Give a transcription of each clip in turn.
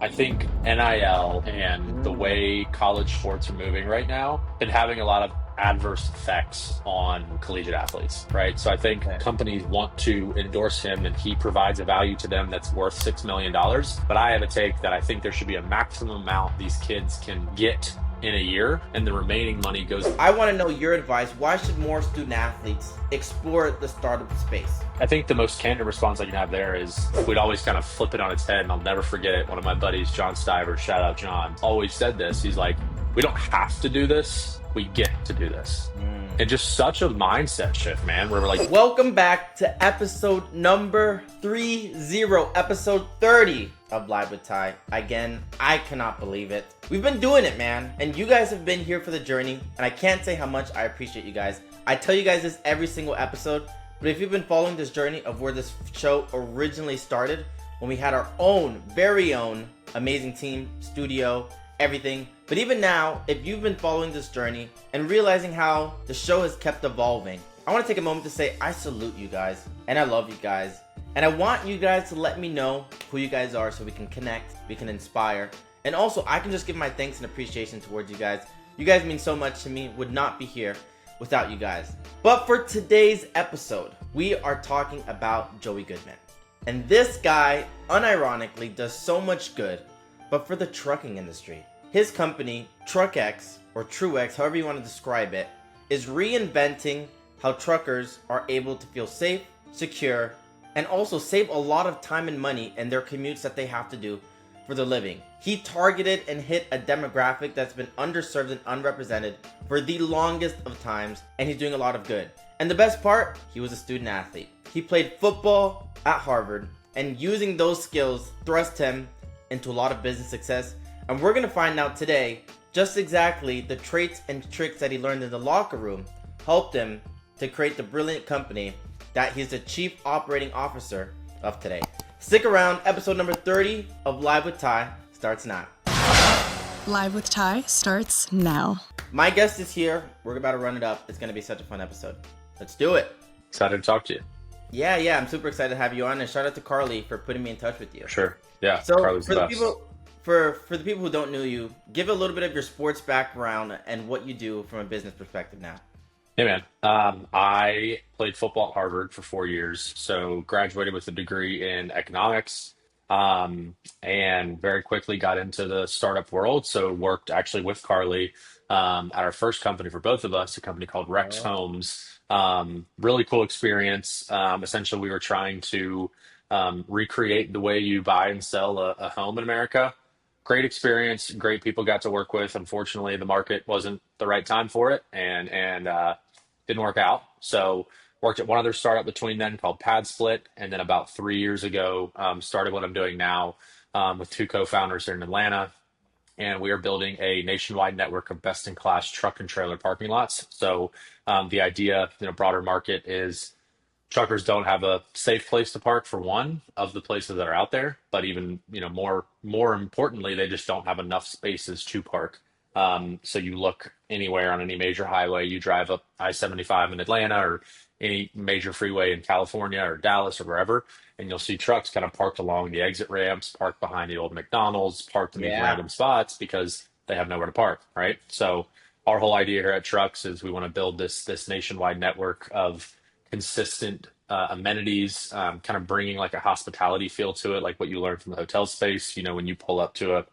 I think NIL and the way college sports are moving right now been having a lot of adverse effects on collegiate athletes, right? So I think Okay. companies want to endorse him and he provides a value to them that's worth $6 million. But I have a take that I think there should be a maximum amount these kids can get in a year, and the remaining money goes. I want to know your advice. Why should more student athletes explore the startup space? I think the most candid response I can have there is we'd always kind of flip it on its head, and I'll never forget it. One of my buddies, John Stiver, shout out John, always said this. He's like, we don't have to do this, we get to do this. And just such a mindset shift, man, where we're like, Welcome back to episode number 30, episode 30 of Live with Ty. Again, I cannot believe it. We've been doing it, man. And you guys have been here for the journey. And I can't say how much I appreciate you guys. I tell you guys this every single episode. But if you've been following this journey of where this show originally started, when we had our own, very own amazing team, studio, everything. But even now, if you've been following this journey and realizing how the show has kept evolving, I want to take a moment to say I salute you guys and I love you guys. And I want you guys to let me know who you guys are so we can connect, we can inspire. And also, I can just give my thanks and appreciation towards you guys. You guys mean so much to me, would not be here without you guys. But for today's episode, we are talking about Joey Goodman. And this guy, unironically, does so much good, but for the trucking industry. His company, TruckX, or TrueX, however you want to describe it, is reinventing how truckers are able to feel safe, secure, and also save a lot of time and money in their commutes that they have to do for their living. He targeted and hit a demographic that's been underserved and unrepresented for the longest of times, and he's doing a lot of good. And the best part, he was a student athlete. He played football at Harvard, and using those skills thrust him into a lot of business success. And we're gonna find out today just exactly the traits and tricks that he learned in the locker room helped him to create the brilliant company that he's the chief operating officer of today. Stick around, episode number 30 of Live with Ty starts now. Live with Ty starts now. My guest is here. We're about to run it up. It's gonna be such a fun episode. Let's do it. excited to talk to you. Yeah, I'm super excited to have you on, and shout out to Carly for putting me in touch with you. Sure. Yeah. So Carly's for the the best. people for the people who don't know you, give a little bit of your sports background and what you do from a business perspective now. Hey, man. I played football at Harvard for 4 years, so graduated with a degree in economics, and very quickly got into the startup world. So worked actually with Carly at our first company for both of us, a company called Rex Oh. Homes. Really cool experience. Essentially, we were trying to recreate the way you buy and sell a home in America. Great experience, great people got to work with. Unfortunately, the market wasn't the right time for it, and didn't work out. So worked at one other startup between then called Pad Split, and then about 3 years ago started what I'm doing now with two co-founders here in Atlanta, and we are building a nationwide network of best-in-class truck and trailer parking lots. So the idea, broader market is truckers don't have a safe place to park for one of the places that are out there, but even more importantly, they just don't have enough spaces to park. So you look anywhere on any major highway, you drive up I-75 in Atlanta or any major freeway in California or Dallas or wherever, and you'll see trucks kind of parked along the exit ramps, parked behind the old McDonald's, parked in these Yeah. random spots because they have nowhere to park, right? So our whole idea here at Trucks is we want to build this nationwide network of consistent amenities, kind of bringing like a hospitality feel to it, like what you learn from the hotel space. When you pull up to a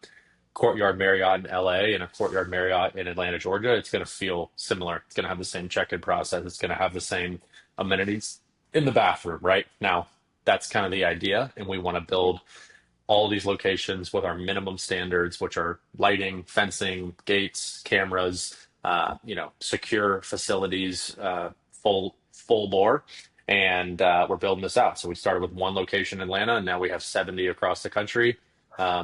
Courtyard Marriott in LA and a Courtyard Marriott in Atlanta, Georgia, it's going to feel similar. It's going to have the same check-in process. It's going to have the same amenities in the bathroom, right? Now, that's kind of the idea. And we want to build all these locations with our minimum standards, which are lighting, fencing, gates, cameras, secure facilities, full bore. And we're building this out. So we started with one location in Atlanta, and now we have 70 across the country.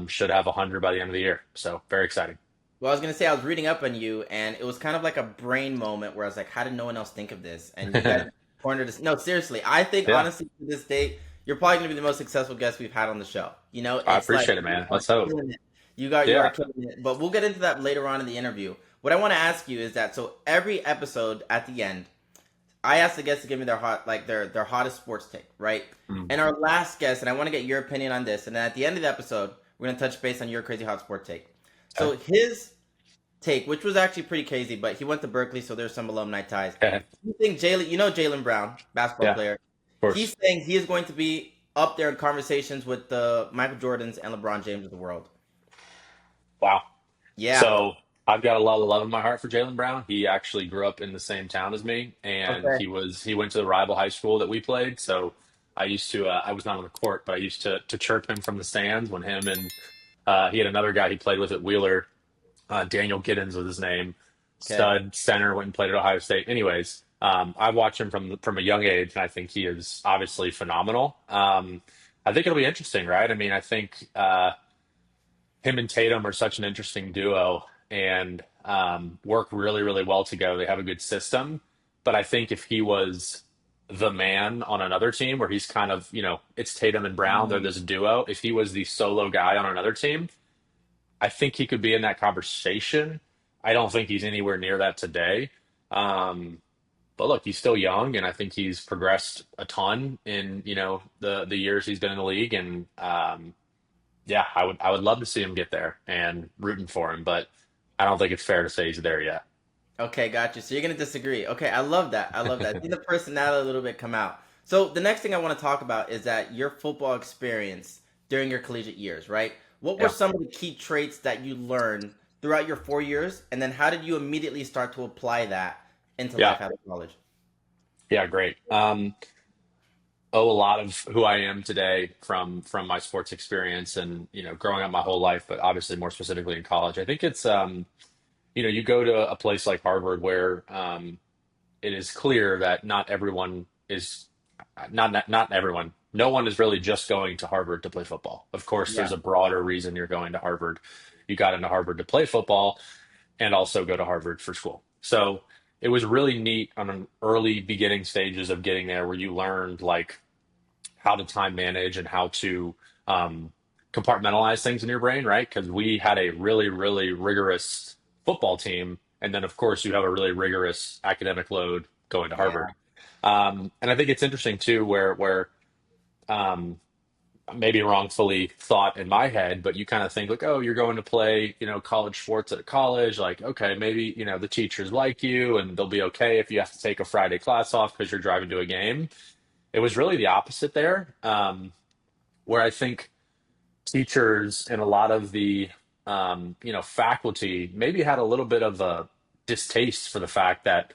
Should have 100 by the end of the year. So very exciting. Well, I was gonna say I was reading up on you, and it was kind of like a brain moment where I was like, "How did no one else think of this?" And you guys cornered us. No, seriously, I think Yeah, honestly to this date, you're probably gonna be the most successful guest we've had on the show. I It's like appreciate it, man. Let's hope. killing it. You are Yeah. killing it. But we'll get into that later on in the interview. What I want to ask you is that so every episode at the end, I ask the guests to give me their hottest sports take, right? Mm. And our last guest, and I want to get your opinion on this. And then at the end of the episode, we're gonna touch base on your crazy hot sport take. Okay. So his take, which was actually pretty crazy, but he went to Berkeley, so there's some alumni ties. Okay. You think Jaylen, Jaylen Brown, basketball Yeah, of player, he's course. saying he is going to be up there in conversations with the Michael Jordans and LeBron James of the world. Wow. Yeah. So I've got a lot of love in my heart for Jaylen Brown. He actually grew up in the same town as me, and Okay. he went to the rival high school that we played. So I used to I was not on the court, but I used to chirp him from the stands when him and he had another guy he played with at Wheeler, Daniel Giddens was his name, Okay. stud center, went and played at Ohio State. Anyways, I watched him from a young age, and I think he is obviously phenomenal. I think it'll be interesting, right? I mean, I think him and Tatum are such an interesting duo and work really, really well together. They have a good system. But I think if he was the man on another team where he's kind of, it's Tatum and Brown, they're Mm, this duo. If he was the solo guy on another team, I think he could be in that conversation. I don't think he's anywhere near that today. Um, but look, he's still young, and I think he's progressed a ton in, the years he's been in the league. And yeah, I would love to see him get there and rooting for him, but I don't think it's fair to say he's there yet. okay, got you. So you're gonna disagree. Okay, I love that. I love that. See the personality a little bit come out. So the next thing I want to talk about is that your football experience during your collegiate years, right? What were Yeah, some of the key traits that you learned throughout your 4 years, and then how did you immediately start to apply that into yeah, life out of college? yeah, great. Owe a lot of who I am today from my sports experience and growing up my whole life, but obviously more specifically in college. I think it's you go to a place like Harvard where it is clear that not everyone is not everyone. No one is really just going to Harvard to play football. Of course, Yeah. there's a broader reason you're going to Harvard. You got into Harvard to play football and also go to Harvard for school. So it was really neat on an early beginning stages of getting there where you learned like how to time manage and how to um, compartmentalize things in your brain, right? Because we had a really, really rigorous football team. And then, of course, you have a really rigorous academic load going to Yeah. Harvard. And I think it's interesting too, where um, maybe wrongfully thought in my head, but you kind of think like, oh, you're going to play, college sports at a college. Like, okay, maybe, the teachers like you and they'll be okay if you have to take a Friday class off because you're driving to a game. It was really the opposite there, where I think teachers and a lot of the faculty maybe had a little bit of a distaste for the fact that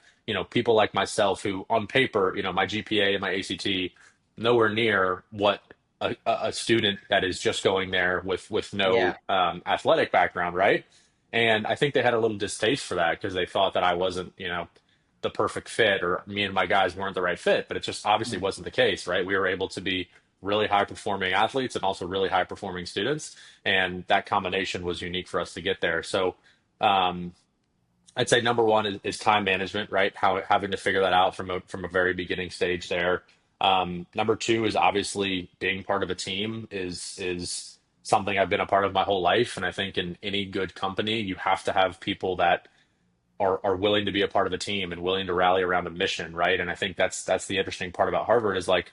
people like myself who on paper my GPA and my ACT nowhere near what a student that is just going there with Yeah. no athletic background, right? And I think they had a little distaste for that because they thought that I wasn't the perfect fit or me and my guys weren't the right fit, but it just obviously Mm. wasn't the case, right? We were able to be really high performing athletes and also really high performing students. And that combination was unique for us to get there. So um, I'd say number one is time management, right? How having to figure that out from a very beginning stage there. Number two is obviously being part of a team is something I've been a part of my whole life. And I think in any good company, you have to have people that are willing to be a part of a team and willing to rally around a mission, right? And I think that's the interesting part about Harvard is like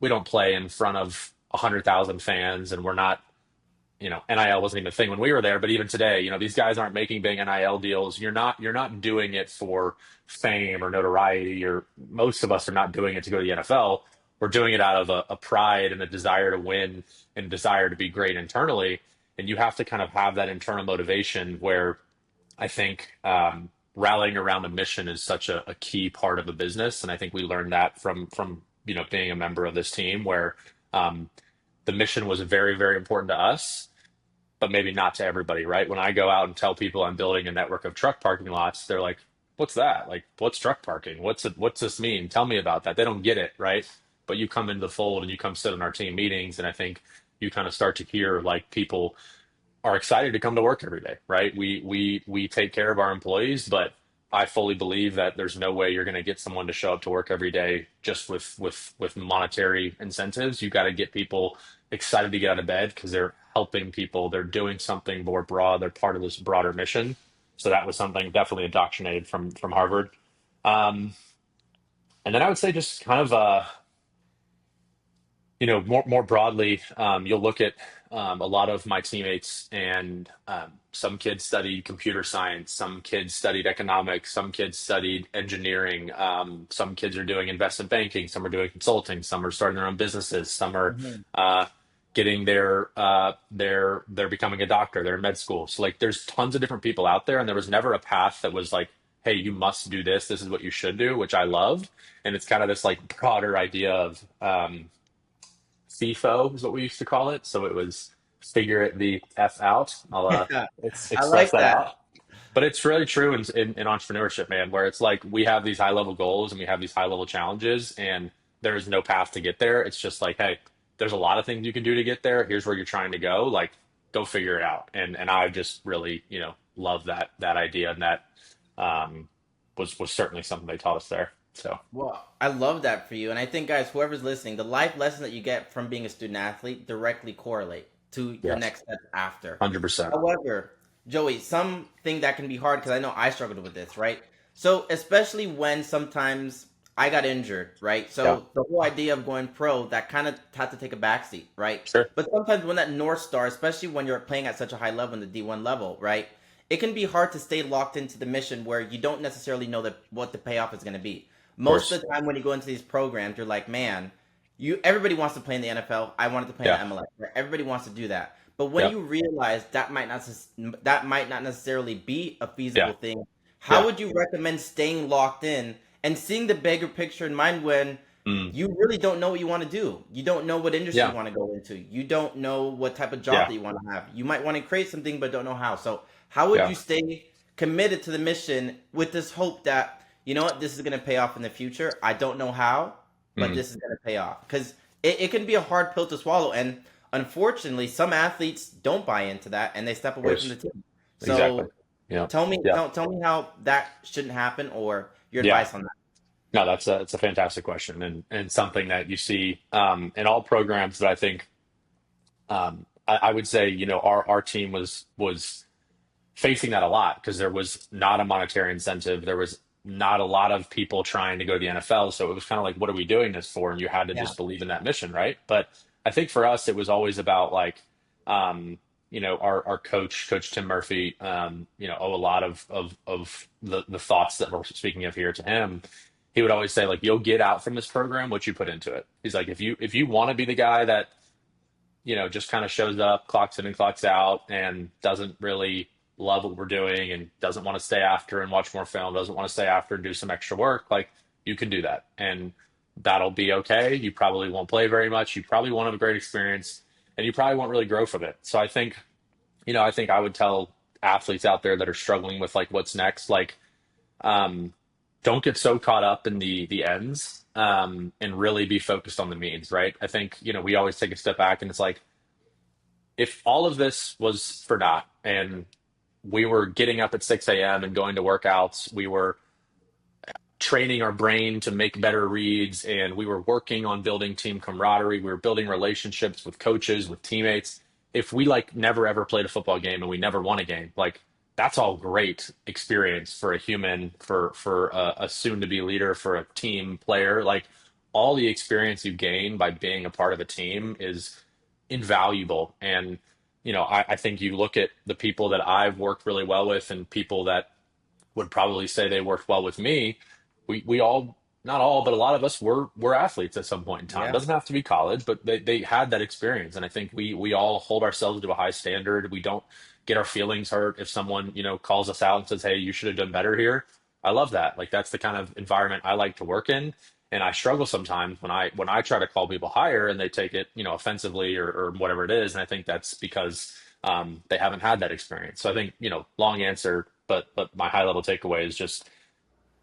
we don't play in front of 100,000 fans, and we're not, NIL wasn't even a thing when we were there. But even today, these guys aren't making big NIL deals. You're not doing it for fame or notoriety, or most of us are not doing it to go to the NFL. We're doing it out of a pride and a desire to win and a desire to be great internally. And you have to kind of have that internal motivation where I think rallying around a mission is such a key part of a business, and I think we learned that from being a member of this team, where um, the mission was very very important to us, but maybe not to everybody. Right? When I go out and tell people I'm building a network of truck parking lots, they're like, "What's that? Like, what's truck parking? What's this mean? Tell me about that." They don't get it, right? But you come into the fold and you come sit in our team meetings, and I think you kind of start to hear like people are excited to come to work every day, right? We take care of our employees, but I fully believe that there's no way you're going to get someone to show up to work every day just with monetary incentives. You got to get people excited to get out of bed because they're helping people, they're doing something more broad, they're part of this broader mission. So that was something definitely indoctrinated from Harvard. Um, and then I would say just kind of more broadly, you'll look at a lot of my teammates, and some kids studied computer science, some kids studied economics, some kids studied engineering, some kids are doing investment banking, some are doing consulting, some are starting their own businesses, some are Mhm. uh, getting they're becoming a doctor, they're in med school. So like, there's tons of different people out there, and there was never a path that was like, hey, you must do this. This is what you should do, which I loved. And it's kind of this like broader idea of FIFO is what we used to call it. So it was figure it the F out. I'll I express like that that. out. But it's really true in entrepreneurship, man, where it's like we have these high level goals and we have these high level challenges, and there is no path to get there. It's just like, hey, there's a lot of things you can do to get there. Here's where you're trying to go. Like, go figure it out. And I just really, love that idea, and that um, was certainly something they taught us there. So Well, I love that for you. And I think, guys, whoever's listening, the life lesson that you get from being a student athlete directly correlate to your yes, next step after. 100%. However, Joey, something that can be hard because I know I struggled with this, right? So, especially when sometimes I got injured, right? Yeah, So, the whole idea of going pro, that kind of had to take a backseat, right? sure. But sometimes when that North Star, especially when you're playing at such a high level in the D1 level, right? It can be hard to stay locked into the mission where you don't necessarily know what the payoff is going to be. Of Most course. of the time when you go into these programs, you're like, man, everybody wants to play in the NFL. I wanted to play in the Yeah, MLS. Right? Everybody wants to do that. But when yeah, you realize that might not necessarily be a feasible yeah, thing, how yeah. would you recommend staying locked in and seeing the bigger picture in mind when Mm, you really don't know what you want to do? You don't know what industry you yeah, want to go into. You don't know what type of job yeah, that you want to have. You might want to create something but don't know how. So how would yeah. you stay committed to the mission with this hope that, you know what, this is going to pay off in the future? I don't know how, but Mm, this is going to pay off. Because it can be a hard pill to swallow. And unfortunately, some athletes don't buy into that and they step of away from the course. team. Exactly. So Yeah. tell me, Yeah. tell me how that shouldn't happen or your Yeah. advice on that. No, it's a fantastic question, and something that you see in all programs. But I think I would say, our team was facing that a lot because there was not a monetary incentive. There was not a lot of people trying to go to the NFL. So it was kind of like, what are we doing this for? And you had to Yeah. just believe in that mission, right? But I think for us, it was always about like, our coach Tim Murphy, owe a lot of the thoughts that we're speaking of here to him. He would always say, like, you'll get out from this program what you put into it. He's like, if you want to be the guy that just kind of shows up, clocks in and clocks out, and doesn't really love what we're doing and doesn't want to stay after and watch more film, doesn't want to stay after and do some extra work, like, you can do that. And that'll be okay. You probably won't play very much. You probably won't have a great experience, and you probably won't really grow from it. So I think I would tell athletes out there that are struggling with like what's next, like, um, don't get so caught up in the ends, and really be focused on the means, right? I think, we always take a step back, and it's like, if all of this was for naught and we were getting up at 6 a.m. and going to workouts, we were training our brain to make better reads, and we were working on building team camaraderie, we were building relationships with coaches, with teammates. If we like never ever played a football game and we never won a game, like, that's all great experience for a human, for a soon to be leader, for a team player. Like, all the experience you gain by being a part of a team is invaluable. And I think you look at the people that I've worked really well with, and people that would probably say they worked well with me. We all, not all, but a lot of us were athletes at some point in time. Yeah. Doesn't have to be college, but they had that experience. And I think we all hold ourselves to a high standard. We don't get our feelings hurt if someone, calls us out and says, hey, you should have done better here. I love that. Like, that's the kind of environment I like to work in. And I struggle sometimes when I try to call people higher and they take it, offensively, or whatever it is. And I think that's because they haven't had that experience. So I think, long answer, but my high level takeaway is just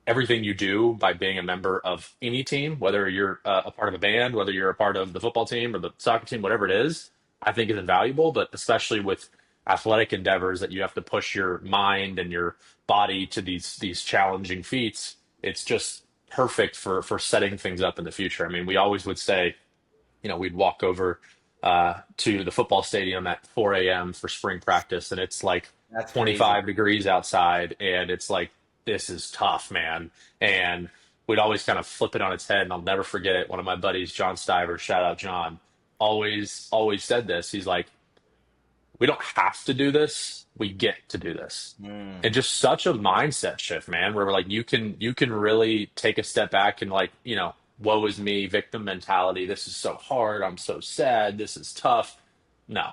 everything you do by being a member of any team, whether you're a part of a band, whether you're a part of the football team or the soccer team, whatever it is, I think is invaluable. But especially with athletic endeavors that you have to push your mind and your body to these challenging feats, it's just perfect for setting things up in the future. I mean, we always would say, we'd walk over to the football stadium at 4 a.m. for spring practice, and it's like That's crazy. 25 degrees outside, and it's like, this is tough, man. And we'd always kind of flip it on its head, and I'll never forget it. One of my buddies, John Stiver, shout out John. always said this. He's like, we don't have to do this. We get to do this. Mm. And just such a mindset shift, man, where like you can really take a step back and like, woe is me, victim mentality. This is so hard. I'm so sad. This is tough. No.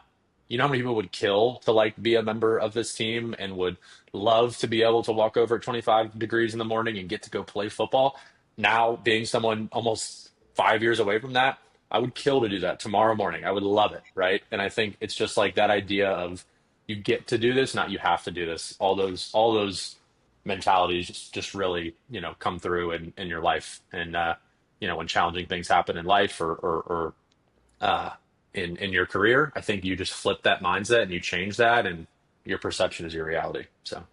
You know how many people would kill to like be a member of this team and would love to be able to walk over at 25 degrees in the morning and get to go play football? Now, being someone almost 5 years away from that, I would kill to do that tomorrow morning. I would love it, right? And I think it's just like that idea of you get to do this, not you have to do this. All those mentalities just really, come through in your life. And when challenging things happen in life or uh in your career, I think you just flip that mindset and you change that and your perception is your reality. So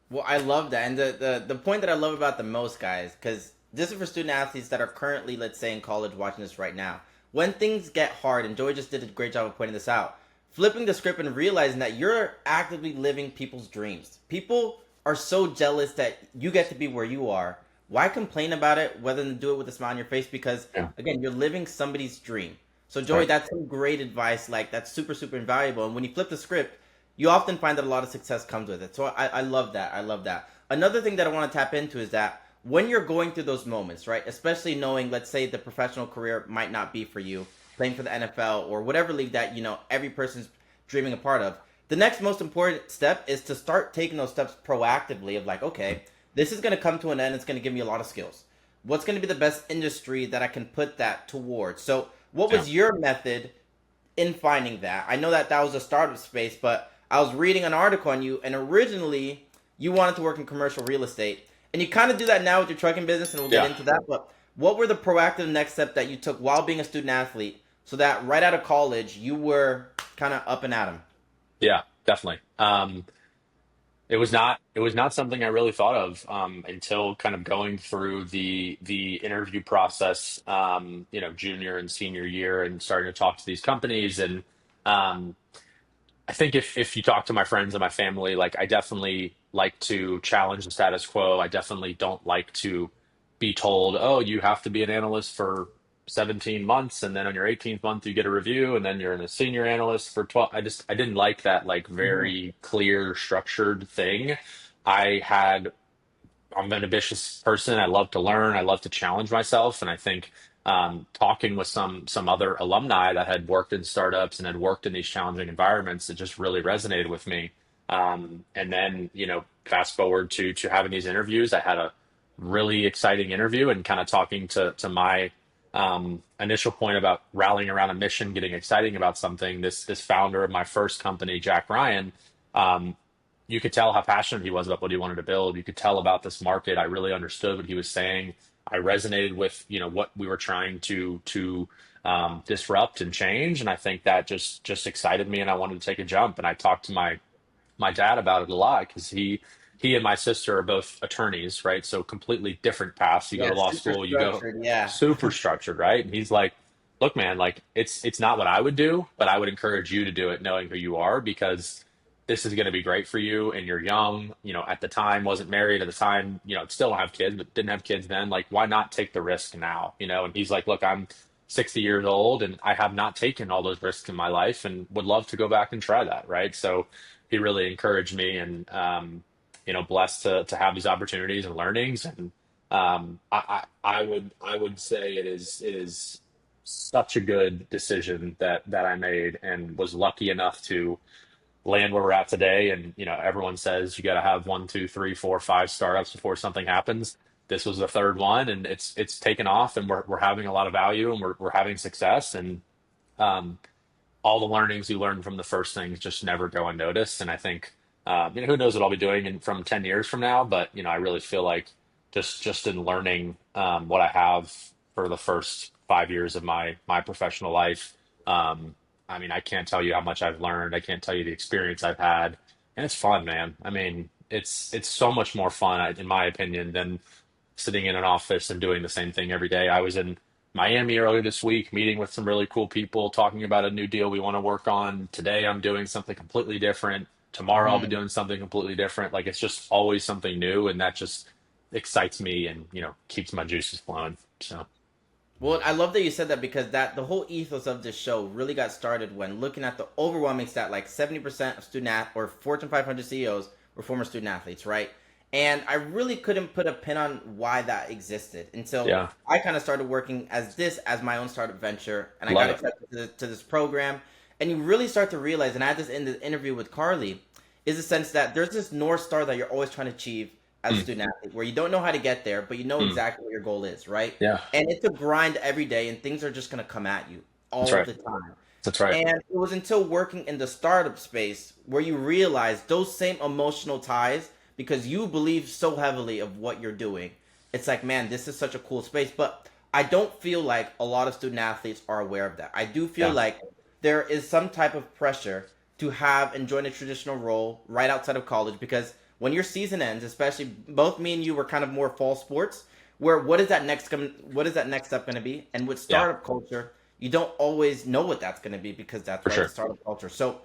Well, I love that, and the point that I love about the most, guys, because this is for student athletes that are currently, let's say, in college, watching this right now. When things get hard, and Joey just did a great job of pointing this out, flipping the script and realizing that you're actively living people's dreams. People are so jealous that you get to be where you are. Why complain about it, whether to do it with a smile on your face? Because yeah, again, you're living somebody's dream. So, Joey, right. that's some great advice. Like, that's super, super invaluable. And when you flip the script, you often find that a lot of success comes with it. So I love that. I love that. Another thing that I want to tap into is that when you're going through those moments, right? Especially knowing, let's say, the professional career might not be for you, playing for the NFL or whatever league that every person's dreaming a part of. The next most important step is to start taking those steps proactively. Of like, okay, this is going to come to an end. It's going to give me a lot of skills. What's going to be the best industry that I can put that towards? So, what Yeah. was your method in finding that? I know that that was a startup space, but I was reading an article on you, and originally you wanted to work in commercial real estate, and you kind of do that now with your trucking business, and we'll get Yeah. into that. But what were the proactive next steps that you took while being a student athlete, so that right out of college you were kind of up and at 'em? Yeah, definitely. It was not something I really thought of until kind of going through the interview process, junior and senior year, and starting to talk to these companies. And um, I think if you talk to my friends and my family, like I definitely like to challenge the status quo. I definitely don't like to be told, oh, you have to be an analyst for 17 months and then on your 18th month you get a review and then you're a senior analyst for 12. I didn't like that like Mhm. very clear structured thing. I had I'm an ambitious person. I love to learn. I love to challenge myself. And I think talking with some other alumni that had worked in startups and had worked in these challenging environments, it just really resonated with me. And then, fast forward to having these interviews, I had a really exciting interview and kind of talking to my initial point about rallying around a mission, getting exciting about something. This founder of my first company, Jack Ryan. Um, you could tell how passionate he was about what he wanted to build. You could tell about this market. I really understood what he was saying. I resonated with what we were trying to disrupt and change, and I think that just excited me, and I wanted to take a jump. And I talked to my dad about it a lot because he and my sister are both attorneys, right? So completely different paths. You go to Yeah, law super school, you go structured. Yeah. super structured, right? And he's like, look, man, like it's not what I would do, but I would encourage you to do it knowing who you are because this is going to be great for you and you're young, at the time wasn't married at the time, still don't have kids, but didn't have kids then. Like, why not take the risk now? And he's like, look, I'm 60 years old and I have not taken all those risks in my life and would love to go back and try that. Right. So he really encouraged me and, blessed to have these opportunities and learnings. And I would say it is such a good decision that I made and was lucky enough to land where we're at today. And everyone says you got to have one, two, three, four, five startups before something happens. This was the third one, and it's taken off, and we're having a lot of value, and we're having success, and um, all the learnings you learn from the first things just never go unnoticed. And I think who knows what I'll be doing from 10 years from now, but I really feel like just in learning what I have for the first 5 years of my professional life. I mean, I can't tell you how much I've learned. I can't tell you the experience I've had, and it's fun, man. I mean, it's so much more fun, in my opinion, than sitting in an office and doing the same thing every day. I was in Miami earlier this week, meeting with some really cool people, talking about a new deal we want to work on. Today, I'm doing something completely different. Tomorrow, I'll be Mhm. doing something completely different. Like, it's just always something new, and that just excites me and keeps my juices flowing. So Well, I love that you said that because that the whole ethos of this show really got started when looking at the overwhelming stat, like 70% of or Fortune 500 CEOs were former student athletes, right? And I really couldn't put a pin on why that existed until Yeah, I kind of started working as my own startup venture, and I love got it. accepted to this program. And you really start to realize, and I had this in the interview with Carly, is the sense that there's this north star that you're always trying to achieve as a Mm, student athlete, where you don't know how to get there, but you know mm. exactly what your goal is, right? Yeah, And it's a grind every day, and things are just going to come at you that's all right. the time. That's right. And it was until working in the startup space where you realize those same emotional ties, because you believe so heavily of what you're doing. It's like, man, this is such a cool space. But I don't feel like a lot of student athletes are aware of that. I do feel Yeah. like there is some type of pressure to have and join a traditional role right outside of college, because when your season ends, especially both me and you were kind of more fall sports, where what is that next step going to be? And with Yeah, startup culture, you don't always know what that's going to be because that's for right, the sure. startup culture. So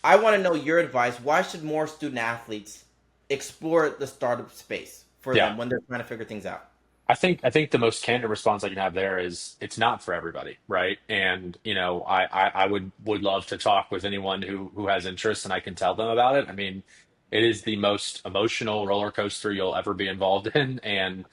I want to know your advice. Why should more student athletes explore the startup space for Yeah. them when they're trying to figure things out? I think the most candid response I can have there is it's not for everybody, right? And I would love to talk with anyone who has interest, and I can tell them about it. I mean, it is the most emotional roller coaster you'll ever be involved in, and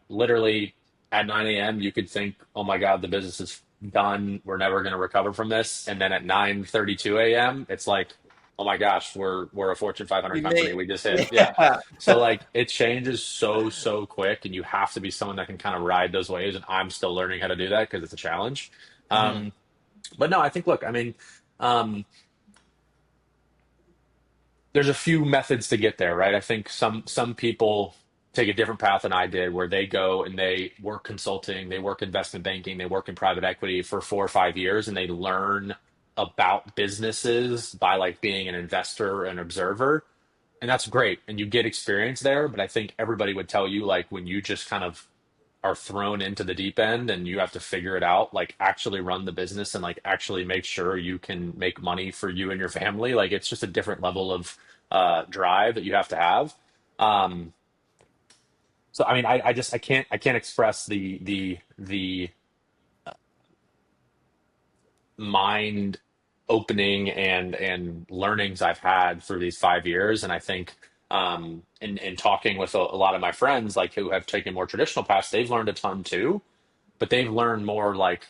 literally at 9 a.m. you could think, oh my God, the business is done. We're never going to recover from this, and then at 9:32 a.m. it's like, oh my gosh, we're a Fortune 500 You company. may, We just hit, yeah. yeah. So like it changes so quick, and you have to be someone that can kind of ride those waves. And I'm still learning how to do that because it's a challenge. Mhm. Um, but no, I think look, I mean, um, there's a few methods to get there, right? I think some people take a different path than I did, where they go and they work consulting, they work investment banking, they work in private equity for 4 or 5 years, and they learn about businesses by like being an investor and observer, and that's great, and you get experience there. But I think everybody would tell you, like, when you just kind of are thrown into the deep end and you have to figure it out, like actually run the business and like actually make sure you can make money for you and your family, like it's just a different level of drive that you have to have. um so I mean, I can't express the mind opening and learnings I've had through these 5 years. And I think in talking with a lot of my friends, like who have taken more traditional paths, they've learned a ton too, but they've learned more like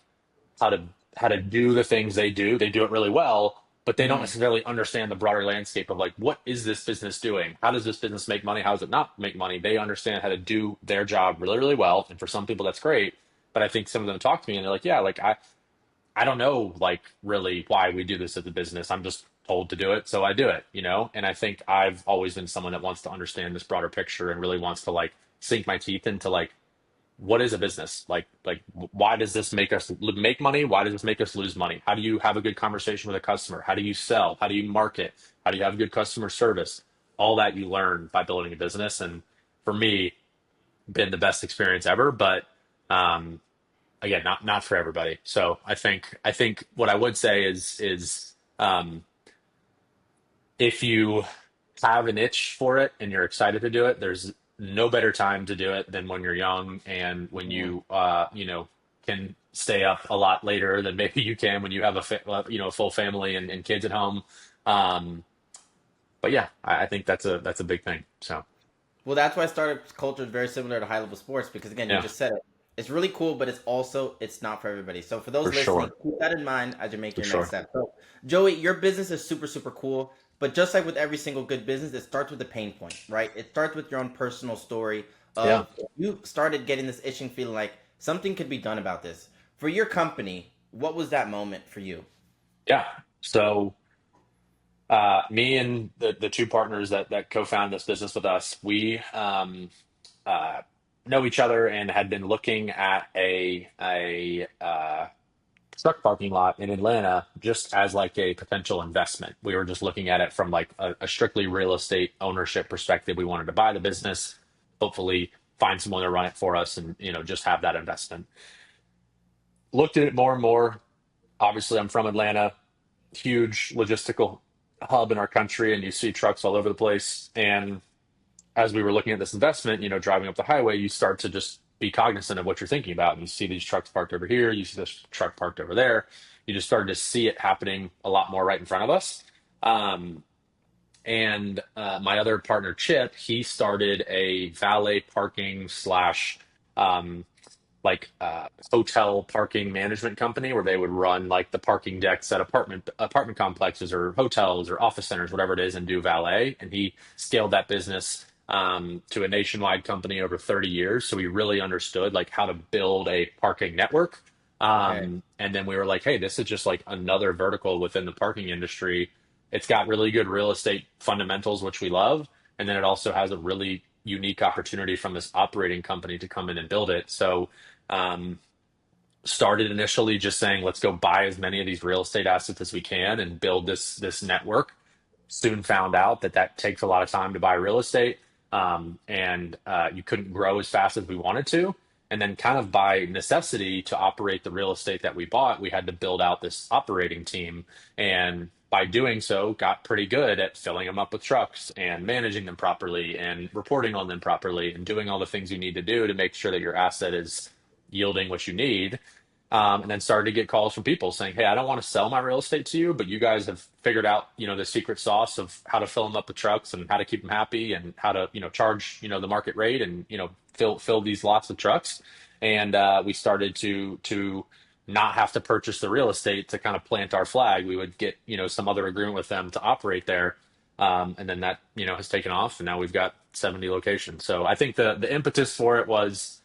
how to how to do the things they do. They do it really well, but they don't Mhm. necessarily understand the broader landscape of like, what is this business doing? How does this business make money? How does it not make money? They understand how to do their job really well, and for some people that's great. But I think some of them talk to me and they're like, yeah, like I don't know, like, really why we do this as a business. I'm just told to do it, so I do it. And I think I've always been someone that wants to understand this broader picture and really wants to like sink my teeth into like, what is a business? Like why does this make us make money? Why does this make us lose money? How do you have a good conversation with a customer? How do you sell? How do you market? How do you have good customer service? All that you learn by building a business, and for me, been the best experience ever. But um, again, not for everybody. So I think what I would say is if you have an itch for it and you're excited to do it, there's no better time to do it than when you're young, and when Mhm. you can stay up a lot later than maybe you can when you have a full family and kids at home. Um, but yeah, I think that's a big thing. So Well, that's why startup culture is very similar to high level sports because again, you yeah, just said it. It's really cool, but it's not for everybody. So for those for listening, sure, keep that in mind as you make for your next sure, step. So Joey, your business is super cool, but just like with every single good business, it starts with a pain point, right? It starts with your own personal story yeah, of you started getting this itching feeling like something could be done about this. For your company, what was that moment for you? yeah. So. Me and the two partners that co-founded this business with us, we uh, know each other and had been looking at a truck parking lot in Atlanta just as like a potential investment. We were just looking at it from like a strictly real estate ownership perspective. We wanted to buy the business, hopefully find someone to run it for us, and just have that investment. Looked at it more and more. Obviously, I'm from Atlanta, huge logistical hub in our country, and you see trucks all over the place. And as we were looking at this investment, driving up the highway, you start to just be cognizant of what you're thinking about. And you see these trucks parked over here, you see this truck parked over there. You just started to see it happening a lot more right in front of us. Um, and my other partner, Chip, he started a valet parking slash um, hotel parking management company where they would run like the parking decks at apartment complexes or hotels or office centers, whatever it is, and do valet. And he scaled that business to a nationwide company over 30 years. So we really understood like how to build a parking network. Okay. And then we were like, hey, this is just like another vertical within the parking industry. It's got really good real estate fundamentals, which we love. And then it also has a really unique opportunity from this operating company to come in and build it. So um, started initially just saying, let's go buy as many of these real estate assets as we can and build this network. Soon found out that that takes a lot of time to buy real estate, and you couldn't grow as fast as we wanted to. And then, kind of by necessity, to operate the real estate that we bought, we had to build out this operating team. And by doing so, got pretty good at filling them up with trucks and managing them properly and reporting on them properly and doing all the things you need to do to make sure that your asset is yielding what you need. And then started to get calls from people saying, "Hey, I don't want to sell my real estate to you, but you guys have figured out, the secret sauce of how to fill them up with trucks and how to keep them happy and how to, charge, the market rate and, fill these lots of trucks." And we started to not have to purchase the real estate to kind of plant our flag. We would get, some other agreement with them to operate there. And then that, has taken off, and now we've got 70 locations. So I think the impetus for it was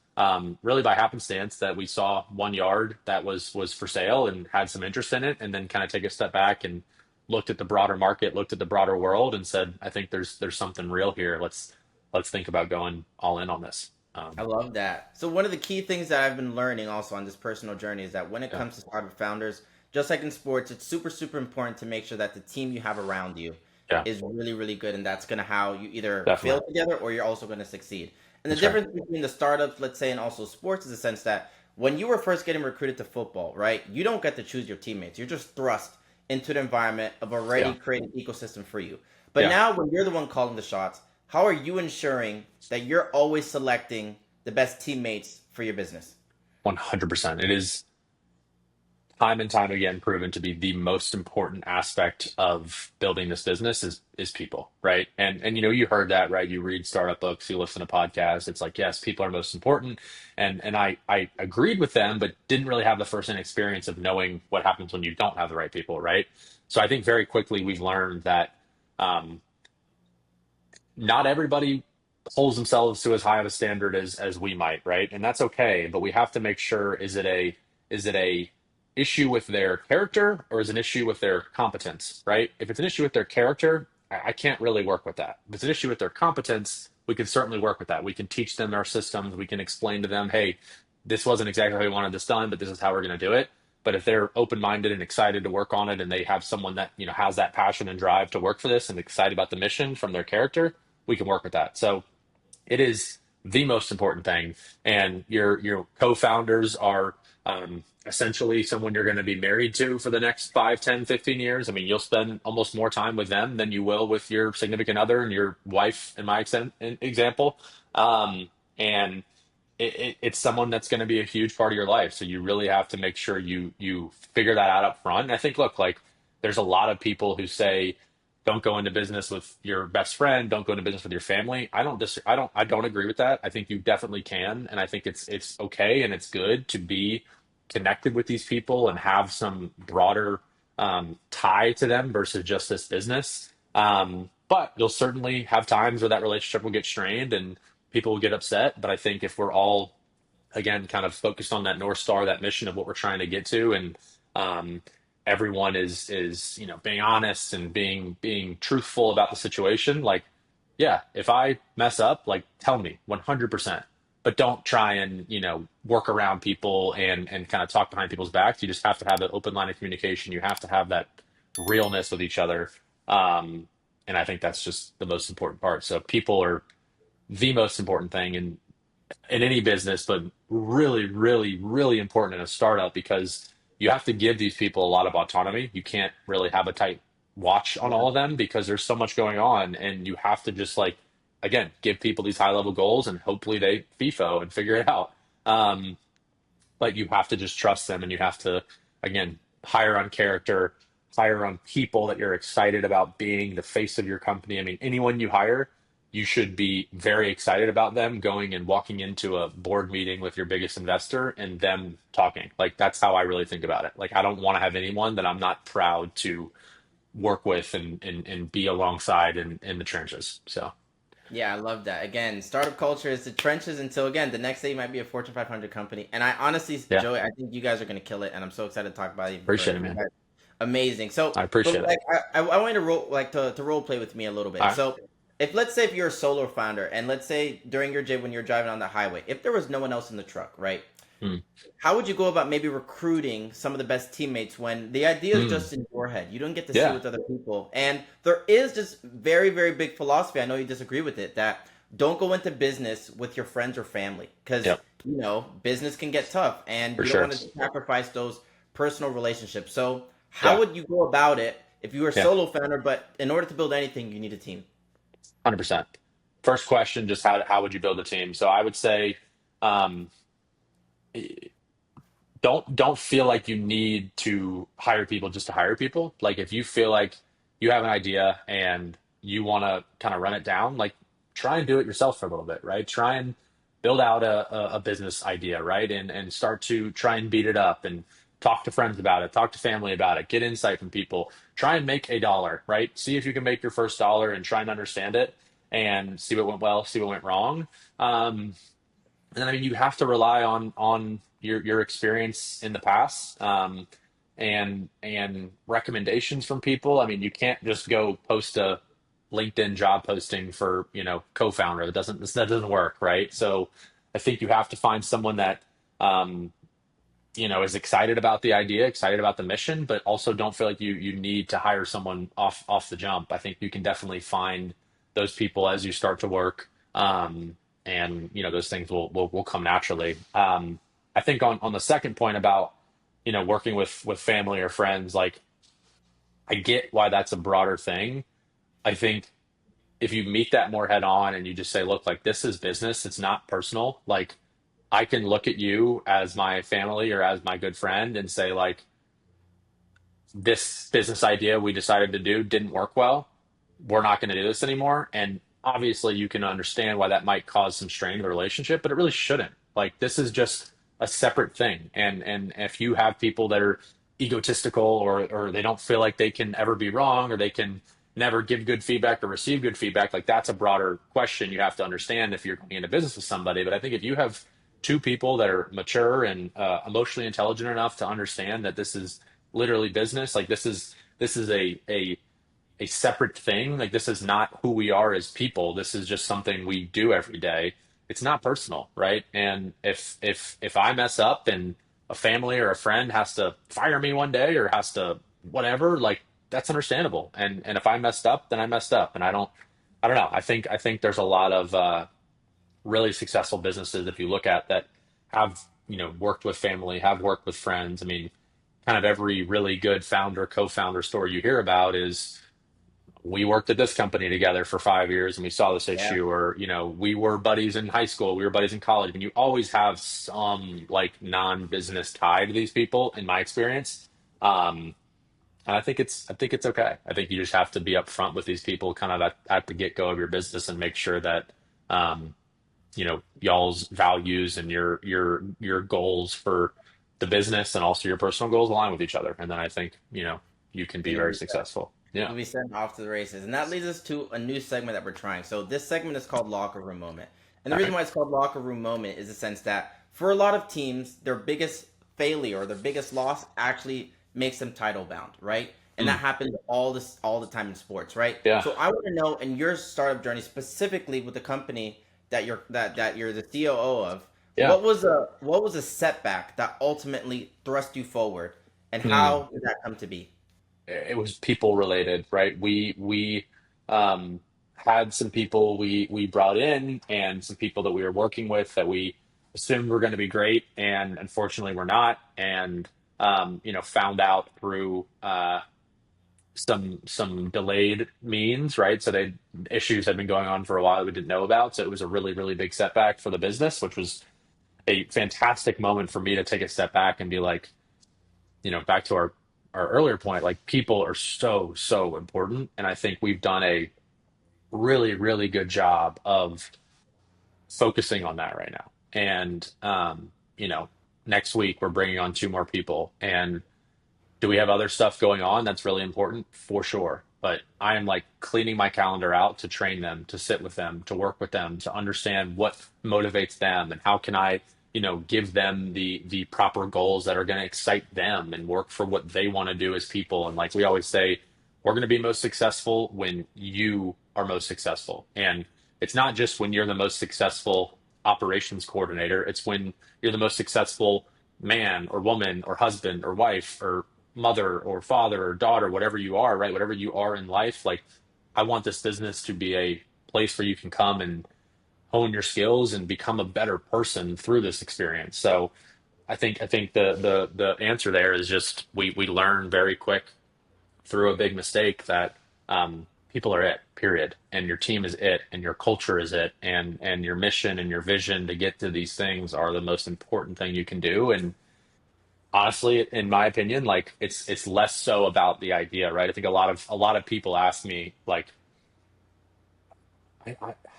really by happenstance that we saw one yard that was for sale and had some interest in it, and then kind of take a step back and looked at the broader market, looked at the broader world, and said, I think there's something real here. Let's think about going all in on this. I love that. So one of the key things that I've been learning also on this personal journey is that when it Yeah, comes to startup founders, just like in sports, it's super, super important to make sure that the team you have around you yeah, is really, really good. And that's going to how you either fail definitely. together or you're also going to succeed. And the That's right. difference between the startups, let's say, and also sports is the sense that when you were first getting recruited to football, right, you don't get to choose your teammates. You're just thrust into the environment of already Yeah, created ecosystem for you. But yeah. now when you're the one calling the shots, how are you ensuring that you're always selecting the best teammates for your business? 100%. It is time and time again proven to be the most important aspect of building this business is people, right? And you heard that, right? You read startup books, you listen to podcasts. It's like, yes, people are most important. And I agreed with them, but didn't really have the first-hand experience of knowing what happens when you don't have the right people, right? So I think very quickly we've learned that um, not everybody holds themselves to as high of a standard as we might, right? And that's okay, but we have to make sure, is it a issue with their character or is it an issue with their competence, right? If it's an issue with their character, I can't really work with that. If it's an issue with their competence, we can certainly work with that. We can teach them our systems. We can explain to them, hey, this wasn't exactly how we wanted this done, but this is how we're going to do it. But if they're open-minded and excited to work on it, and they have someone that has that passion and drive to work for this and excited about the mission from their character, we can work with that. So it is the most important thing. And your co-founders are essentially someone you're going to be married to for the next 5, 10, 15 years. I mean, you'll spend almost more time with them than you will with your significant other and your wife, in my example. And it's someone that's going to be a huge part of your life. So you really have to make sure you figure that out up front. And I think, look, like there's a lot of people who say, don't go into business with your best friend, don't go into business with your family. I don't agree with that. I think you definitely can, and I think it's okay and it's good to be connected with these people and have some broader tie to them versus just this business. But you'll certainly have times where that relationship will get strained and people will get upset. But I think if we're all, again, kind of focused on that North Star, that mission of what we're trying to get to, and um, everyone is being honest and being truthful about the situation. Like, yeah, if I mess up, like tell me 100%. But don't try and work around people and kind of talk behind people's backs. You just have to have an open line of communication. You have to have that realness with each other. And I think that's just the most important part. So people are the most important thing in any business, but really, really, really important in a startup because you have to give these people a lot of autonomy. You can't really have a tight watch on Yeah. all of them because there's so much going on, and you have to just like again give people these high level goals, and hopefully they FIFO and figure it out. But you have to just trust them, and you have to, again, hire on character, hire on people that you're excited about being the face of your company. I mean, anyone you hire, you should be very excited about them going and walking into a board meeting with your biggest investor and them talking. Like, that's how I really think about it. Like, I don't want to have anyone that I'm not proud to work with and be alongside in the trenches. So Yeah, I love that. Again, startup culture is the trenches until again the next day you might be a Fortune 500 company. And I honestly, yeah, Joey, I think you guys are gonna kill it, and I'm so excited to talk about it even appreciate further. it, You man. guys, amazing. So, I but appreciate it. like, I want you to role like to role play with me a little All bit. right. So, if let's say if you're a solo founder, and let's say during your day when you're driving on the highway, if there was no one else in the truck, right? Mm, How would you go about maybe recruiting some of the best teammates when the idea is mm, just in your head? You don't get to see it yeah. with other people. And there is this very, very big philosophy. I know you disagree with it that don't go into business with your friends or family because, Yep. business can get tough and For you don't sure. want to sacrifice those personal relationships. So, how Yeah. would you go about it if you were a Yeah. solo founder, but in order to build anything, you need a team? 100%. First question, just how would you build a team? So I would say, um, don't feel like you need to hire people just to hire people. Like, if you feel like you have an idea and you want to kind of run it down, like, try and do it yourself for a little bit, right? Try and build out a business idea, right? And start to try and beat it up and talk to friends about it, talk to family about it, get insight from people. Try and make a dollar, right? See if you can make your first dollar and try and understand it and see what went well, see what went wrong. And then, I mean, you have to rely on your experience in the past, and recommendations from people. I mean, you can't just go post a LinkedIn job posting for, co-founder. That doesn't work, right? So I think you have to find someone that, um, is excited about the idea, excited about the mission, but also don't feel like you need to hire someone off the jump. I think you can definitely find those people as you start to work, and those things will come naturally. I think on the second point about working with family or friends, like, I get why that's a broader thing. I think if you meet that more head on and you just say, look, like, this is business, it's not personal. Like, I can look at you as my family or as my good friend and say, like, this business idea we decided to do didn't work well. We're not going to do this anymore. And obviously, you can understand why that might cause some strain in the relationship, but it really shouldn't. Like, this is just a separate thing. And if you have people that are egotistical, or they don't feel like they can ever be wrong, or they can never give good feedback or receive good feedback, like, that's a broader question you have to understand if you're going into business with somebody. But I think if you have two people that are mature and emotionally intelligent enough to understand that this is literally business, like, this is a separate thing. Like, this is not who we are as people. This is just something we do every day. It's not personal, right? And if I mess up and a family or a friend has to fire me one day or has to whatever, like, that's understandable. And if I messed up, then I messed up. And I don't know. I think there's a lot of really successful businesses, if you look at that, have worked with family, have worked with friends. I mean, kind of every really good founder, co-founder story you hear about is, we worked at this company together for 5 years and we saw this Yeah. issue, or we were buddies in high school, we were buddies in college. And you always have some, like, non-business tie to these people, in my experience. And I think it's okay. I think you just have to be upfront with these people kind of at the get-go of your business, and make sure that y'all's values and your goals for the business and also your personal goals align with each other. And then I think you can be You'll very be set. successful. Yeah. You'll be sent off to the races. And that leads us to a new segment that we're trying. So this segment is called Locker Room Moment. And the All reason right. why it's called Locker Room Moment is the sense that for a lot of teams, their biggest failure or their biggest loss actually makes them title bound, right? And Mm, that happens all the time in sports, right? yeah. So I want to know in your startup journey, specifically with the company that you're the COO of, Yeah. what was a setback that ultimately thrust you forward, and Mm. how did that come to be? It was people related, right? We had some people we brought in, and some people that we were working with that we assumed were going to be great, and unfortunately were not. And found out through some delayed means, right? So they issues had been going on for a while that we didn't know about. So it was a really, really big setback for the business, which was a fantastic moment for me to take a step back and be like, back to our earlier point, like people are so important, and I think we've done a really good job of focusing on that right now. And next week we're bringing on two more people, and do we have other stuff going on that's really important? For sure. But I am like cleaning my calendar out to train them, to sit with them, to work with them, to understand what motivates them and how can I, give them the proper goals that are going to excite them and work for what they want to do as people. And like we always say, we're going to be most successful when you are most successful. And it's not just when you're the most successful operations coordinator, it's when you're the most successful man or woman or husband or wife or mother or father or daughter, whatever you are, right? Whatever you are in life, like I want this business to be a place where you can come and hone your skills and become a better person through this experience. So I think the answer there is just we learn very quick through a big mistake that people are it, period, and your team is it, and your culture is it, and your mission and your vision to get to these things are the most important thing you can do. And honestly, in my opinion, like it's less so about the idea, right? I think a lot of people ask me like,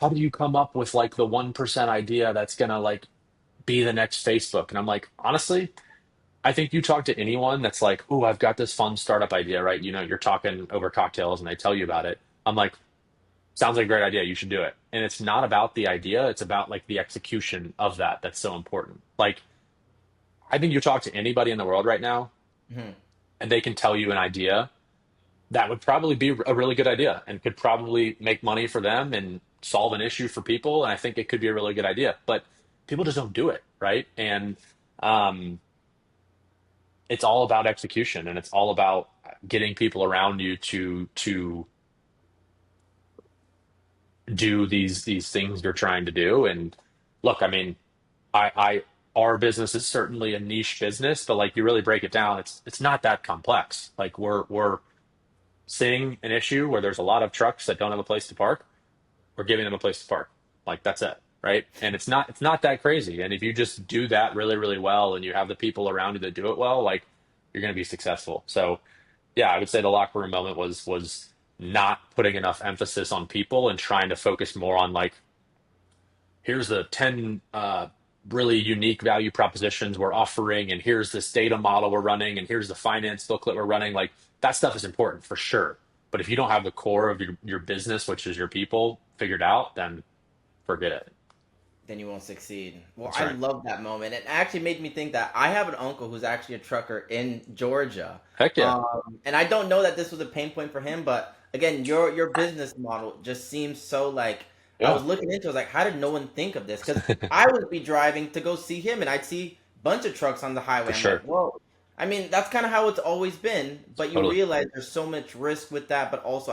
how do you come up with like the 1% idea that's gonna like be the next Facebook? And I'm like, honestly, I think you talk to anyone that's like, oh, I've got this fun startup idea, right? You're talking over cocktails and they tell you about it. I'm like, sounds like a great idea. You should do it. And it's not about the idea. It's about like the execution of that. That's so important. Like, I think you talk to anybody in the world right now Mhm. and they can tell you an idea that would probably be a really good idea and could probably make money for them and solve an issue for people. And I think it could be a really good idea, but people just don't do it, right? And um, it's all about execution, and it's all about getting people around you to do these things you're trying to do. And look, I mean, I our business is certainly a niche business, but like you really break it down, it's not that complex. Like we're seeing an issue where there's a lot of trucks that don't have a place to park, we're giving them a place to park. Like that's it, right? And it's not that crazy. And if you just do that really well and you have the people around you that do it well, like you're going to be successful. So yeah, I would say the locker room moment was not putting enough emphasis on people and trying to focus more on like, here's the 10 really unique value propositions we're offering, and here's this data model we're running, and here's the finance booklet we're running. Like that stuff is important for sure. But if you don't have the core of your business, which is your people, figured out, then forget it. Then you won't succeed. Well, That's I right. love that moment. It actually made me think that I have an uncle who's actually a trucker in Georgia. Heck yeah. And I don't know that this was a pain point for him, but again, your business model just seems so like I Yeah, was looking into it, I was like, how did no one think of this? Because I would be driving to go see him and I'd see a bunch of trucks on the highway. for I'm like, sure. whoa. I mean, that's kind of how it's always been, but you Totally. realize there's so much risk with that, but also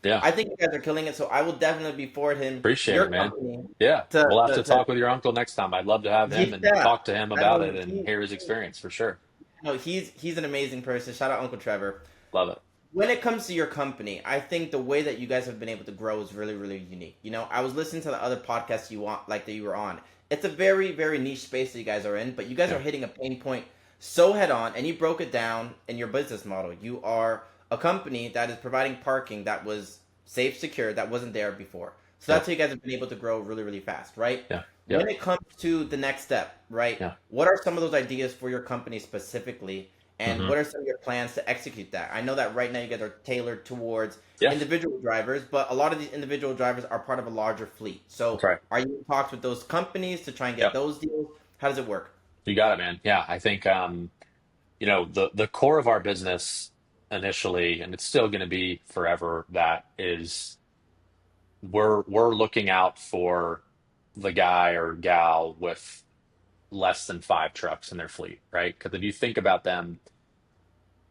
Yeah. I think you guys are killing it, so I will definitely be for him, Appreciate it, your man. company Yeah. to We'll have to, to to talk with your uncle next time. I'd love to have him and yeah, talk to him I about it mean, and hear his experience for sure. no, he's an amazing person. Shout out Uncle Trevor. Love it. When it comes to your company, I think the way that you guys have been able to grow is really unique. I was listening to the other podcasts you want like that you were on. It's a very niche space that you guys are in, but you guys are Yeah. hitting a pain point so head on, and you broke it down in your business model. You are a company that is providing parking that was safe, secure, that wasn't there before. So that's Yep. how you guys have been able to grow really fast, right? Yeah. When Yep. it comes to the next step, right? Yeah. What are some of those ideas for your company specifically? And Hmm. what are some of your plans to execute that? I know that right now you guys are tailored towards Yeah. individual drivers, but a lot of these individual drivers are part of a larger fleet. That's So right. are you in talks with those companies to try and get Yep. those deals? How does it work? You got it, man. Yeah. I think the core of our business initially, and it's still going to be forever, that is we're looking out for the guy or gal with less than five trucks in their fleet, right? Because if you think about them,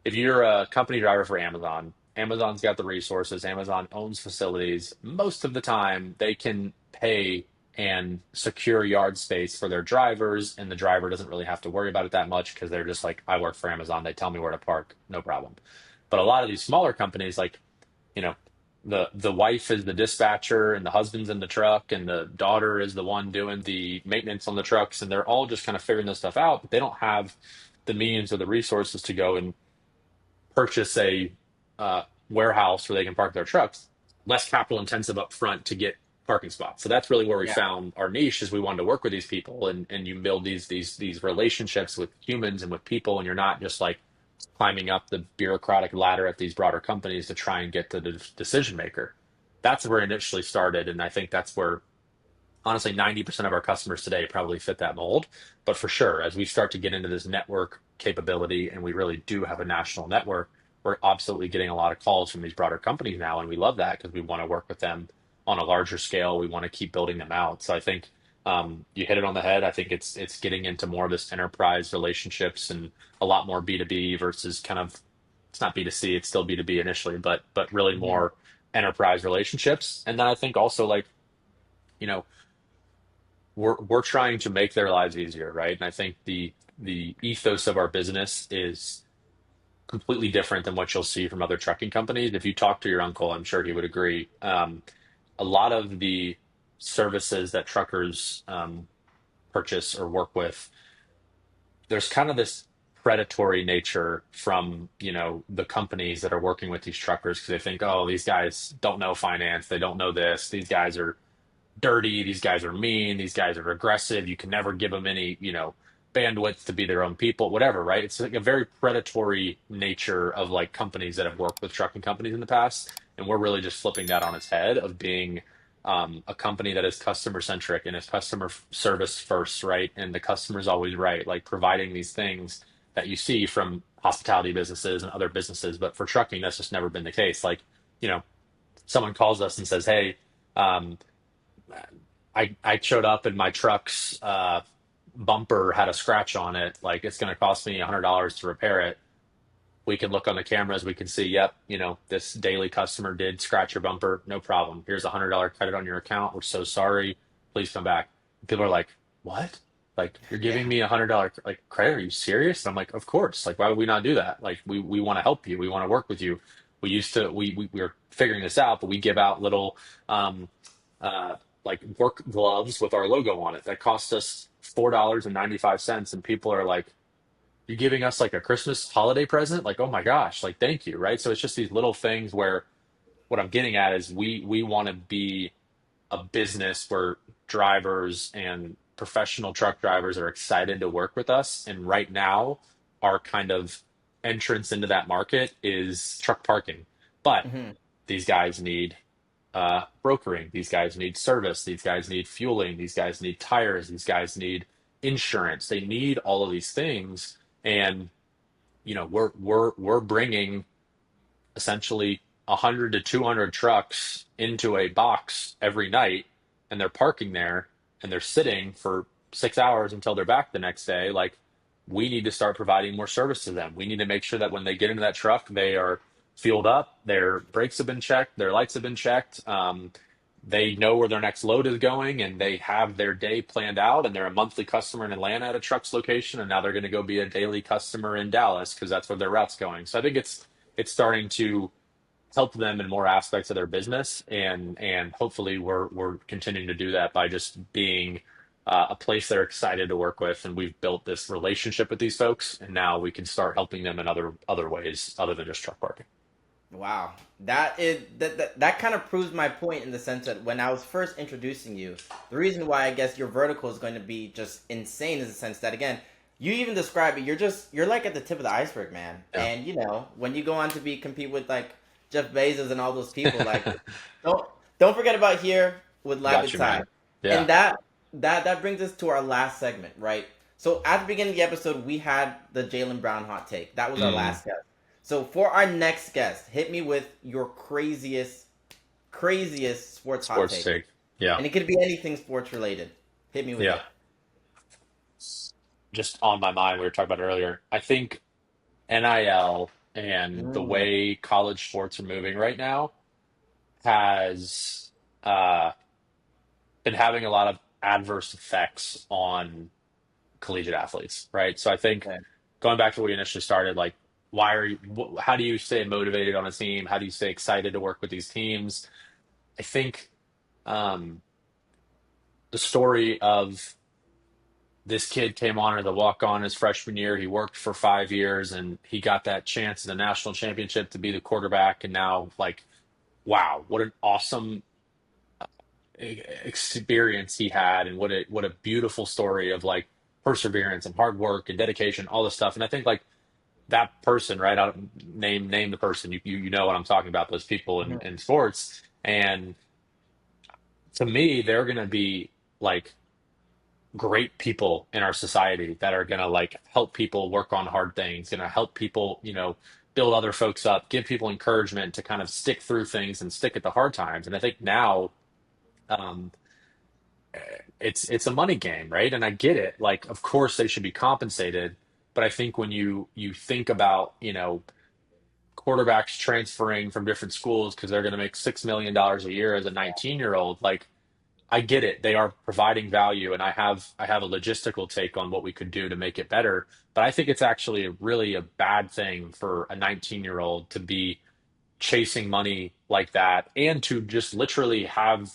if you're a company driver for Amazon, Amazon's got the resources, Amazon owns facilities. Most of the time, they can pay and secure yard space for their drivers, and the driver doesn't really have to worry about it that much because they're just like, I work for Amazon, they tell me where to park, no problem. But a lot of these smaller companies, like, you know, the wife is the dispatcher and the husband's in the truck and the daughter is the one doing the maintenance on the trucks, and they're all just kind of figuring this stuff out, but they don't have the means or the resources to go and purchase a warehouse where they can park their trucks, less capital intensive up front to get parking spots. So that's really where we Yeah. found our niche, is we wanted to work with these people, and you build these relationships with humans and with people, and you're not just like climbing up the bureaucratic ladder at these broader companies to try and get to the decision maker. That's where it initially started, and I think that's where honestly 90% of our customers today probably fit that mold. But for sure, as we start to get into this network capability and we really do have a national network, we're absolutely getting a lot of calls from these broader companies now, and we love that because we want to work with them on a larger scale. We want to keep building them out. So I think you hit it on the head. I think it's getting into more of this enterprise relationships and a lot more B2B versus kind of, it's not B2C, it's still B2B initially, but really Mhm. more enterprise relationships. And then I think also like, you know, we're trying to make their lives easier, right? And I think the ethos of our business is completely different than what you'll see from other trucking companies. If you talk to your uncle, I'm sure he would agree. A lot of the services that truckers purchase or work with, there's kind of this predatory nature from, the companies that are working with these truckers, because they think, oh, these guys don't know finance, they don't know this, these guys are dirty, these guys are mean, these guys are aggressive, you can never give them any, bandwidth to be their own people, whatever, right? It's like a very predatory nature of like companies that have worked with trucking companies in the past, and we're really just flipping that on its head of being a company that is customer centric and is service first, right? And the customer's always right, like providing these things that you see from hospitality businesses and other businesses. But for trucking, that's just never been the case. Like, you know, someone calls us and says, hey, um, I showed up and my truck's bumper had a scratch on it. Like, it's going to cost me $100 to repair it. We can look on the cameras. We can see, yep, this daily customer did scratch your bumper. No problem. Here's $100 credit on your account. We're so sorry. Please come back. People are like, what? Like, you're Yeah. giving me $100 like credit? Are you serious? And I'm like, of course. Like, why would we not do that? Like, we want to help you. We want to work with you. We were figuring this out, but we give out little um, uh, like work gloves with our logo on it that cost us $4.95, and people are like, "You're giving us like a Christmas holiday present?" Like, oh my gosh, like thank you, right? So it's just these little things where what I'm getting at is we want to be a business where drivers and professional truck drivers are excited to work with us. And right now, our kind of entrance into that market is truck parking. But Hmm. these guys need brokering. These guys need service. These guys need fueling. These guys need tires. These guys need insurance. They need all of these things, and we're bringing essentially 100 to 200 trucks into a box every night, and they're parking there and they're sitting for 6 hours until they're back the next day. Like, we need to start providing more service to them. We need to make sure that when they get into that truck, they are fueled up, their brakes have been checked, their lights have been checked. They know where their next load is going, and they have their day planned out, and they're a monthly customer in Atlanta at a truck's location, and now they're going to go be a daily customer in Dallas because that's where their route's going. So I think it's starting to help them in more aspects of their business, and hopefully we're continuing to do that by just being a place they're excited to work with, and we've built this relationship with these folks, and now we can start helping them in other ways other than just truck parking. Wow, that kind of proves my point in the sense that when I was first introducing you, the reason why I guess your vertical is going to be just insane is the sense that again, you even describe it. You're like at the tip of the iceberg, man. Yeah. And when you go on to be compete with like Jeff Bezos and all those people, like don't don't forget about here with Live Got with you, Ty. man. Yeah. And that brings us to our last segment, right? So at the beginning of the episode, we had the Jaylen Brown hot take. That was our Mm, last guest. So for our next guest, hit me with your craziest sports hot sports take, take. Yeah. and it could be anything sports related. Hit me with Yeah. it. Just on my mind, we were talking about it earlier. I think NIL and the Mm, way college sports are moving right now has uh, been having a lot of adverse effects on collegiate athletes, right? So I think okay. going back to where we initially started, like why are you, how do you stay motivated on a team? How do you stay excited to work with these teams? I think um, the story of this kid came on as a walk on his freshman year. He worked for 5 years and he got that chance in the national championship to be the quarterback. And now, like, wow, what an awesome experience he had, and what a beautiful story of like perseverance and hard work and dedication, all this stuff. And I think like that person, right? I'll name the person. You know what I'm talking about, those people in sports. And to me, they're gonna be like great people in our society that are going to like help people work on hard things, going to help people, build other folks up, give people encouragement to kind of stick through things and stick at the hard times. And I think now um, it's a money game, right? And I get it. Like, of course they should be compensated, but I think when you think about, quarterbacks transferring from different schools because they're going to make $6 million a year as a 19-year-old, like I get it. They are providing value, and I have a logistical take on what we could do to make it better. But I think it's actually really a bad thing for a 19-year-old to be chasing money like that and to just literally have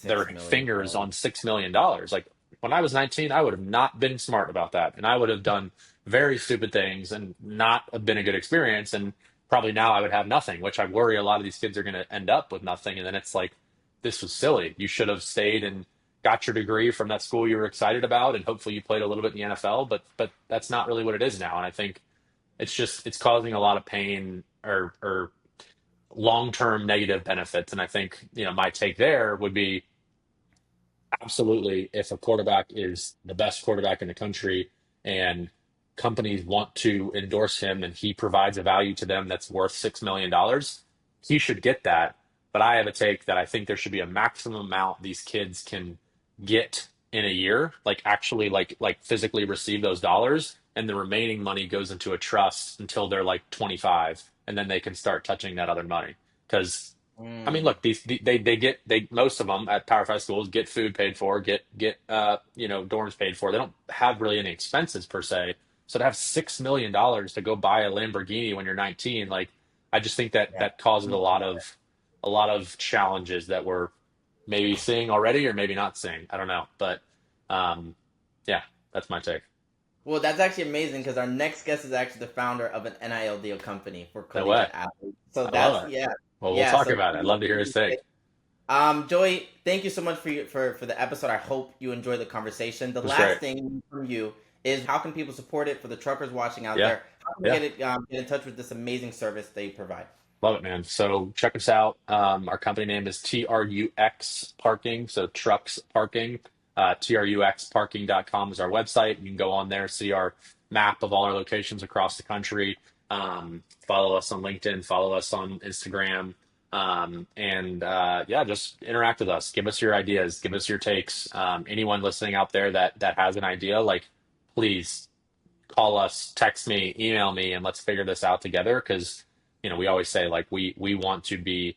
their $6 million. fingers on $6 million. Like when I was 19, I would have not been smart about that, and I would have done very stupid things and not have been a good experience. And probably now I would have nothing, which I worry a lot of these kids are going to end up with nothing. And then it's like, this was silly. You should have stayed and got your degree from that school you were excited about, and hopefully you played a little bit in the NFL. But that's not really what it is now. And I think it's causing a lot of pain or long term negative benefits. And I think my take there would be absolutely, if a quarterback is the best quarterback in the country and companies want to endorse him and he provides a value to them that's worth $6 million, he should get that. But I have a take that I think there should be a maximum amount these kids can get in a year, like actually like physically receive those dollars, and the remaining money goes into a trust until they're like 25, and then they can start touching that other money. Because I mean, Mm, look, they most of them at Power Five schools get food paid for, get dorms paid for. They don't have really any expenses per se. So to have $6 million to go buy a Lamborghini when you're 19, like I just think that yeah. that causes a lot of challenges that we're maybe seeing already or maybe not seeing. I don't know, but um, yeah, that's my take. Well, that's actually amazing because our next guest is actually the founder of an NIL deal company for No way. collegiate athletes. So I that's love it. yeah, Well, we'll yeah. talk So about it. I'd love to hear his take. Joey, thank you so much for the episode. I hope you enjoyed the conversation. The It was great. last thing from you is how can people support it for the truckers watching out Yeah, there? How can we yeah. get in touch with this amazing service they provide? Love it, man. So check us out. Our company name is TRUX Parking. So Trucks Parking. TRUXparking.com is our website. You can go on there, see our map of all our locations across the country. Follow us on LinkedIn, follow us on Instagram. And yeah, just interact with us. Give us your ideas, give us your takes. Anyone listening out there that has an idea, like, please call us, text me, email me, and let's figure this out together. Because we always say like we want to be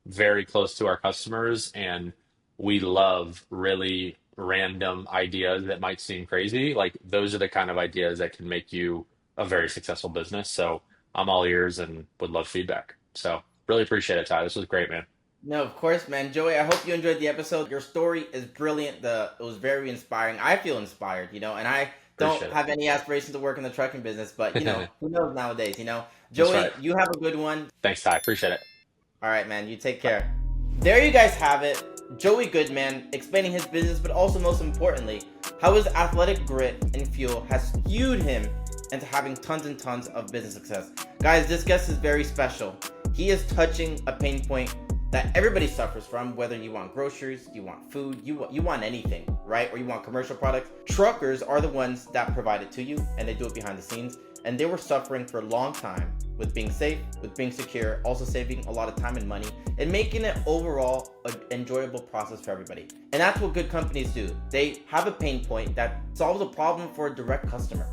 very close to our customers, and we love really random ideas that might seem crazy. Like those are the kind of ideas that can make you a very successful business. So I'm all ears and would love feedback. So really appreciate it, Ty. This was great, man. No, of course, man. Joey, I hope you enjoyed the episode. Your story is brilliant. It was very inspiring. I feel inspired, and I don't Appreciate have any aspirations to work in the trucking business, but it. who knows nowadays, That's Joey, right. you have a good one. Thanks, Ty. Appreciate it. All right, man. You take care. There you guys have it. Joey Goodman explaining his business, but also most importantly, how his athletic grit and fuel has fueled him into having tons and tons of business success. Guys, this guest is very special. He is touching a pain point that everybody suffers from, whether you want groceries, you want food, you want anything, right? Or you want commercial products. Truckers are the ones that provide it to you, and they do it behind the scenes. And they were suffering for a long time with being safe, with being secure, also saving a lot of time and money, and making it overall an enjoyable process for everybody. And that's what good companies do. They have a pain point that solves a problem for a direct customer.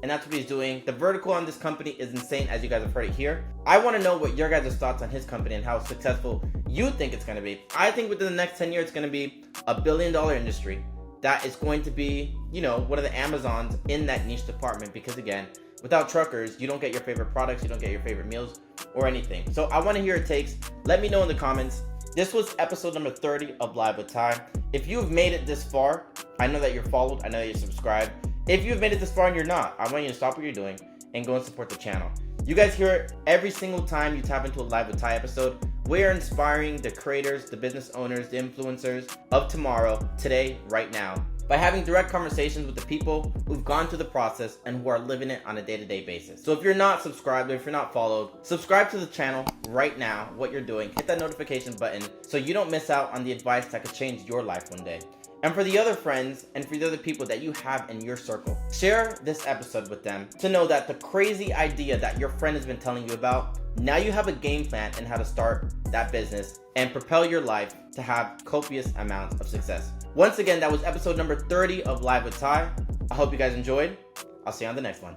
And that's what he's doing. The vertical on this company is insane, as you guys have heard it here. I want to know what your guys' thoughts on his company and how successful you think it's going to be. I think within the next 10 years, it's going to be a billion-dollar industry that is going to be, one of the Amazons in that niche department. Because again, without truckers, you don't get your favorite products, you don't get your favorite meals or anything. So I want to hear your takes. Let me know in the comments. This was episode number 30 of Live with Ty. If you have made it this far, I know that you're followed, I know that you're subscribed. If you've made it this far and you're not, I want you to stop what you're doing and go and support the channel. You guys hear it every single time you tap into a Live with Ty episode. We are inspiring the creators, the business owners, the influencers of tomorrow, today, right now, by having direct conversations with the people who've gone through the process and who are living it on a day-to-day basis. So if you're not subscribed or if you're not followed, subscribe to the channel right now, what you're doing. Hit that notification button so you don't miss out on the advice that could change your life one day. And for the other friends and for the other people that you have in your circle, share this episode with them to know that the crazy idea that your friend has been telling you about, now you have a game plan and how to start that business and propel your life to have copious amounts of success. Once again, that was episode number 30 of Live with Ty. I hope you guys enjoyed. I'll see you on the next one.